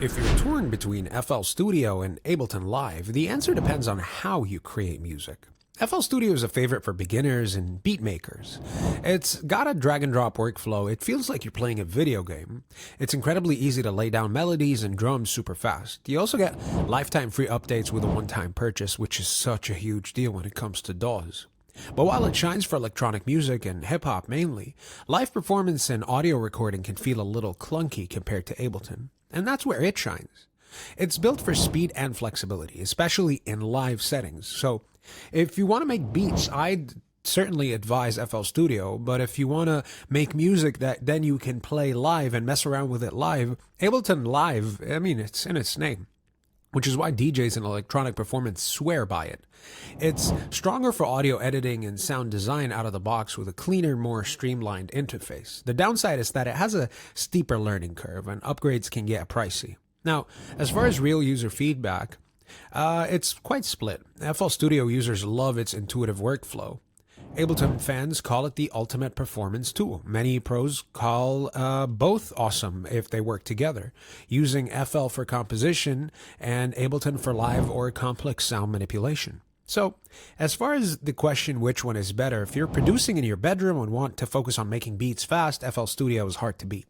If you're torn between FL Studio and Ableton Live, the answer depends on how you create music. FL Studio is a favorite for beginners and beat makers. It's got a drag and drop workflow. It feels like you're playing a video game. It's incredibly easy to lay down melodies and drums super fast. You also get lifetime free updates with a one-time purchase, which is such a huge deal when it comes to DAWs. But while it shines for electronic music and hip-hop mainly, live performance and audio recording can feel a little clunky compared to Ableton. And that's where it shines. It's built for speed and flexibility, especially in live settings. So if you want to make beats, I'd certainly advise FL Studio, but if you want to make music that then you can play live and mess around with it live, Ableton Live, it's in its name, which is why DJs in electronic performance swear by it. It's stronger for audio editing and sound design out of the box with a cleaner, more streamlined interface. The downside is that it has a steeper learning curve and upgrades can get pricey. Now, as far as real user feedback, it's quite split. FL Studio users love its intuitive workflow. Ableton fans call it the ultimate performance tool. Many pros call both awesome if they work together, using FL for composition and Ableton for live or complex sound manipulation. So, as far as the question which one is better, if you're producing in your bedroom and want to focus on making beats fast, FL Studio is hard to beat.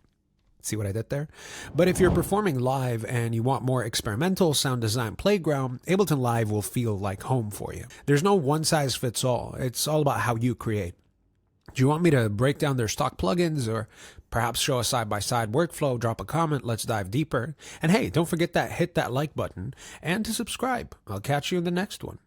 See what I did there? But if you're performing live and you want more experimental sound design playground, Ableton Live will feel like home for you. There's no one size fits all. It's all about how you create. Do you want me to break down their stock plugins or perhaps show a side-by-side workflow? Drop a comment. Let's dive deeper. And hey, don't forget hit that like button and to subscribe. I'll catch you in the next one.